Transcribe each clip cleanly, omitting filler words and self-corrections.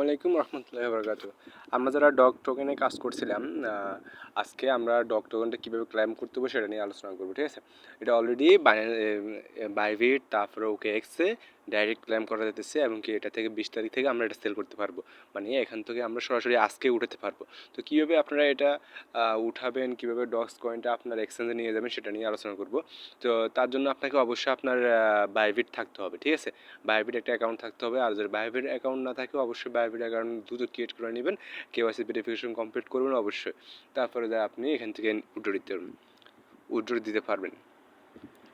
আলাইকুম রহমতুল্লাহি বারাকাতুহু। আমরা যারা ডগ টোকেনে কাজ করছিলাম, আজকে আমরা ডগ টোকেনটা কীভাবে ক্লেম করতে হবে সেটা নিয়ে আলোচনা করবো, ঠিক আছে। এটা অলরেডি বাইবিট তারপরে ওকে এক্সে ডাইরেক্ট ক্লেম করা যেতেছে, এবং কি এটা থেকে 20 তারিখ থেকে আমরা এটা সেল করতে পারবো, মানে এখান থেকে আমরা সরাসরি আজকে উঠাতে পারবো। তো কীভাবে আপনারা এটা উঠাবেন, কীভাবে ডগস কয়েনটা আপনার এক্সচেঞ্জে নিয়ে যাবেন সেটা নিয়ে আলোচনা করবো। তো তার জন্য আপনাকে অবশ্যই আপনার বাইবিট থাকতে হবে, ঠিক আছে। বাইবিট একটা অ্যাকাউন্ট থাকতে হবে, আর যদি বাইবিট অ্যাকাউন্ট না থাকে অবশ্যই বাইবিট অ্যাকাউন্ট দ্রুত ক্রিয়েট করে নেবেন, কেওয়াইসি ভেরিফিকেশন কমপ্লিট করবেন অবশ্যই। তারপরে আপনি এখান থেকে উইথড্র দিতে পারবেন।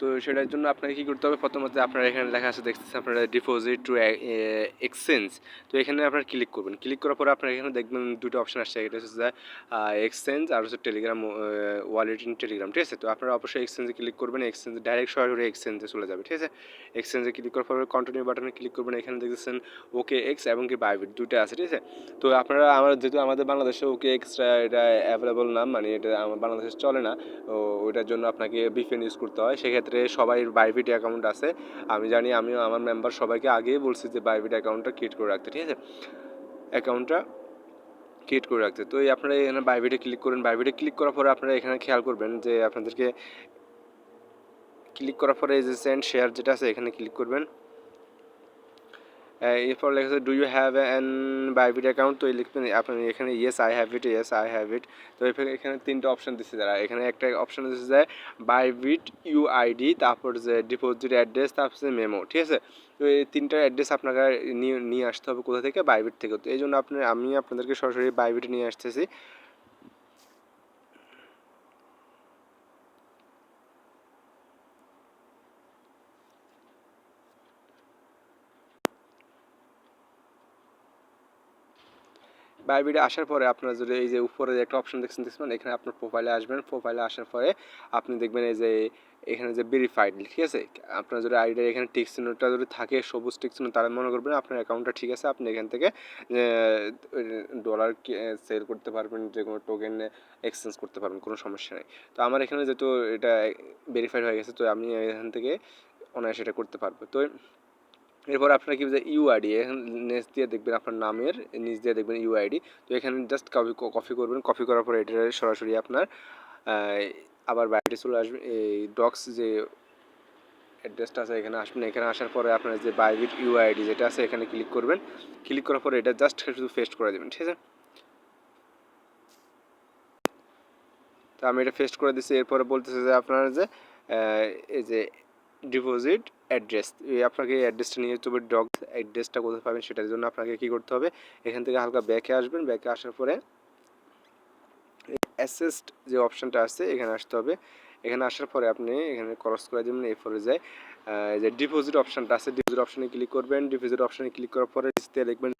তো সেটার জন্য আপনাকে কী করতে হবে, প্রথমত আপনারা এখানে লেখা আছে দেখতেছেন আপনারা ডিপোজিট টু এক্সচেঞ্জ। তো এখানে আপনারা ক্লিক করবেন, ক্লিক করার পরে আপনারা এখানে দেখবেন দুটো অপশন আসছে, এটা হচ্ছে এক্সচেঞ্জ আর হচ্ছে টেলিগ্রাম ওয়ালেট ইন টেলিগ্রাম, ঠিক আছে। তো আপনারা অবশ্যই এক্সচেঞ্জে ক্লিক করবেন, এক্সচেঞ্জে ডাইরেক্ট সরাসরি এক্সচেঞ্জে চলে যাবে, ঠিক আছে। এক্সচেঞ্জে ক্লিক করার পরে কন্টিনিউ বাটনে ক্লিক করবেন, এখানে দেখতেছেন ওকে এক্স এবং কি বাইবিট দুটো আছে, ঠিক আছে। তো আপনারা যেহেতু আমাদের বাংলাদেশে ওকে এক্সট্রা এটা অ্যাভেলেবল না, মানে এটা আমার বাংলাদেশে চলে না, তো ওইটার জন্য আপনাকে VPN ইউজ করতে হয়। সেক্ষেত্রে সবাই বাইবিট অ্যাকাউন্ট আছে, আমি জানি, আমিও আমার মেম্বার সবাইকে আগেই বলছি যে বাইবিট অ্যাকাউন্টটা ক্রিয়েট করে রাখতে, ঠিক আছে, অ্যাকাউন্টটা ক্রিয়েট করে রাখতে। তো এই আপনারা এখানে বাইবিটে ক্লিক করবেন, বাইবিটে ক্লিক করার পরে আপনারা এখানে খেয়াল করবেন যে আপনাদেরকে ক্লিক করার পরে এই যে সেন্ড শেয়ার যেটা আছে এখানে ক্লিক করবেন। এরপর লেখা আছে do you have an Bybit account, তো লিখবেন আপনি এখানে ইয়েস আই হ্যাভ ইট। তো এখানে তিনটা অপশান দিচ্ছে, যারা এখানে একটা অপশান দিচ্ছে যে বাইবিট UID, তারপর যে ডিপোজিট অ্যাড্রেস, তারপর যে মেমো, ঠিক আছে। তো এই তিনটা অ্যাড্রেস আপনাকে নিয়ে আসতে হবে কোথা থেকে, বাইবিট থেকে। তো এই জন্য আমি আপনাদেরকে সরাসরি বাইবিটে নিয়ে আসতেছি। বাইবিটে আসার পরে আপনারা যদি এই যে উপরে যে একটা অপশন দেখছেন এখানে আপনার প্রোফাইলে আসবেন, প্রোফাইলে আসার পরে আপনি দেখবেন এই যে এখানে যে ভেরিফাইড, ঠিক আছে। আপনার যদি আইডির এখানে টিক চিহ্নটা যদি থাকে, সবুজ টিক চিহ্ন, তাহলে মনে করবেন আপনার অ্যাকাউন্টটা ঠিক আছে, আপনি এখান থেকে ডলার সেল করতে পারবেন, যে কোনো টোকেন এক্সচেঞ্জ করতে পারবেন, কোনো সমস্যা নেই। তো আমার এখানে যেহেতু এটা ভেরিফাইড হয়ে গেছে, তো আমি এখান থেকে অনায়াসে এটা করতে পারবো। তো এরপর আপনারা কি যে ইউআইডি এখানে নিচ দিয়ে দেখবেন, আপনার নামের নিচ দিয়ে দেখবেন ইউআইডি। তো এখানে জাস্ট কপি করবেন, কপি করার পরে এটা সরাসরি আপনার আবার বাইরে চলে আসবে। এই ডক্স যে অ্যাড্রেসটা আছে এখানে আসবেন, এখানে আসার পরে আপনার যে বাইবিট ইউআইডি যেটা আছে এখানে ক্লিক করবেন, ক্লিক করার পরে এটা জাস্ট শুধু পেস্ট করে দেবেন, ঠিক আছে। তো আমি এটা পেস্ট করে দিচ্ছি। এরপরে বলতেছে যে আপনার যে এই যে ডিপোজিট অ্যাড্রেস, আপনাকে এই অ্যাড্রেসটা নিয়ে যেতে হবে। ডগ অ্যাড্রেসটা কোথায় পাবেন সেটার জন্য আপনাকে কী করতে হবে, এখান থেকে হালকা ব্যাকে আসবেন, ব্যাকে আসার পরে অ্যাসেস্ট যে অপশানটা আছে এখানে আসতে হবে। এখানে আসার পরে আপনি এখানে ক্রস করে দেবেন, এরপরে যায় যে ডিপোজিট অপশানটা আছে, ডিপোজিট অপশানে ক্লিক করবেন। ডিপোজিট অপশানে ক্লিক করার পরে লিখবেন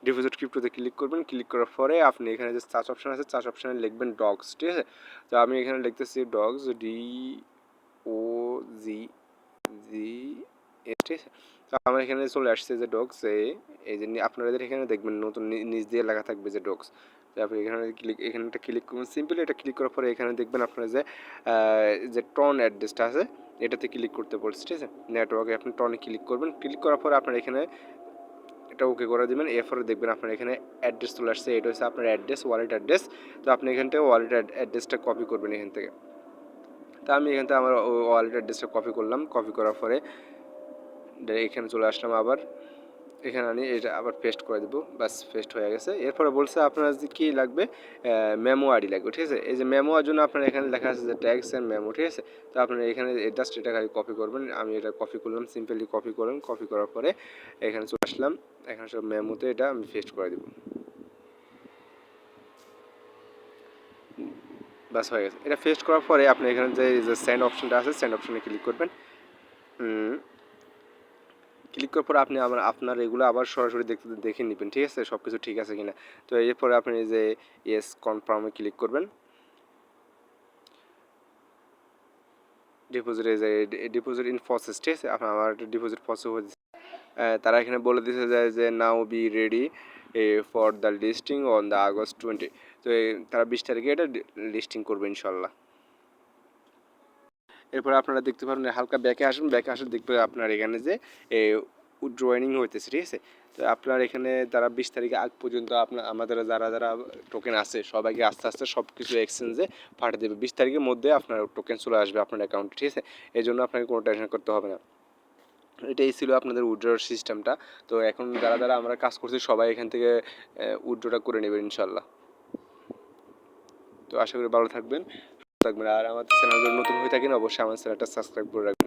ডিপোজিট ক্রিপ্টোতে ক্লিক করবেন। ক্লিক করার পরে আপনি এখানে যে সার্চ অপশান আছে, সার্চ অপশানে লিখবেন ডগস, ঠিক আছে। তো আমি এখানে লিখতেছি ডগস, DOGS, ঠিক আছে। তো আমার এখানে চলে আসছে যে ডগস, এই যে আপনাদের এখানে দেখবেন নতুন নিচ দিয়ে লেখা থাকবে যে ডগস। তারপরে এখানে একটা ক্লিক করবেন, সিম্পলি এটা ক্লিক করার পরে এখানে দেখবেন আপনার যে টন অ্যাড্রেসটা আছে এটাতে ক্লিক করতে বলছে, ঠিক আছে। নেটওয়ার্কে আপনি টনে ক্লিক করবেন, ক্লিক করার পরে আপনার এখানে এটা ওকে করে দেবেন। এরপরে দেখবেন আপনার এখানে অ্যাড্রেস চলে আসছে, এটা হচ্ছে আপনার অ্যাড্রেস, ওয়ালেট অ্যাড্রেস। তো আপনি এখান থেকে ওয়ালেট অ্যাড্রেসটা কপি করবেন এখান থেকে। তো আমি এখান থেকে আমার ওয়ালেট অ্যাড্রেসটা কপি করলাম, কপি করার পরে এখানে চলে আসলাম, আবার এখানে আনি এটা আবার পেস্ট করে দেবো, বাস পেস্ট হয়ে গেছে। এরপরে বলছে আপনার কী লাগবে, মেমো আইডি লাগবে, ঠিক আছে। এই যে মেমোর জন্য আপনার এখানে লেখা আছে যে ট্যাক্স অ্যান্ড মেমো, ঠিক আছে। তো আপনার এখানে জাস্ট এটা খালি কপি করবেন, আমি এটা কপি করলাম, সিম্পলি কপি করলাম, কপি করার পরে এখানে চলে আসলাম, এখানে সব মেমোতে এটা আমি পেস্ট করে দেবো, বাস হয়ে গেছে। এটা পেস্ট করার পরে আপনি এখানে যে সেন্ড অপশনটা আছে সেন্ড অপশনে ক্লিক করবেন। ক্লিক করার পর আপনি আপনার এগুলো আবার সরাসরি দেখে নেবেন, ঠিক আছে, সব কিছু ঠিক আছে কিনা। তো এরপরে আপনি যে ইয়েস কনফার্মে ক্লিক করবেন। ডিপোজিট ইন প্রসেস, ঠিক আছে। আমার ডিপোজিট প্রসেস হয়েছে, তারা এখানে বলে দিতে যায় যে now be ready for the listing on the August 20। তো তারা 20 তারিখে এটা লিস্টিং করবে ইনশাল্লাহ। এরপরে আপনারা দেখতে পারেন হালকা ব্যাকে আসুন, ব্যাকে আসুন দেখবে আপনার এখানে যে উইথড্রয়িং হইতেছে, ঠিক আছে। তো আপনার এখানে যারা 20 তারিখে আগ পর্যন্ত আমাদের যারা যারা টোকেন আছে সবাইকে আস্তে আস্তে সব কিছু এক্সচেঞ্জে পাঠিয়ে দেবে। 20 তারিখের মধ্যে আপনার টোকেন চলে আসবে আপনার অ্যাকাউন্টে, ঠিক আছে? এই জন্য আপনাকে কোনো টেনশন করতে হবে না। এটাই ছিল আপনাদের উইথড্রর সিস্টেমটা। তো এখন যারা যারা আমরা কাজ করছি সবাই এখান থেকে উইথড্রটা করে নেবেন ইনশাল্লাহ। তো আশা করি ভালো থাকবেন। আর আমাদের চ্যানেল যদি নতুন হয়ে থাকেন অবশ্যই আমার চ্যানেলটা সাবস্ক্রাইব করে রাখবেন।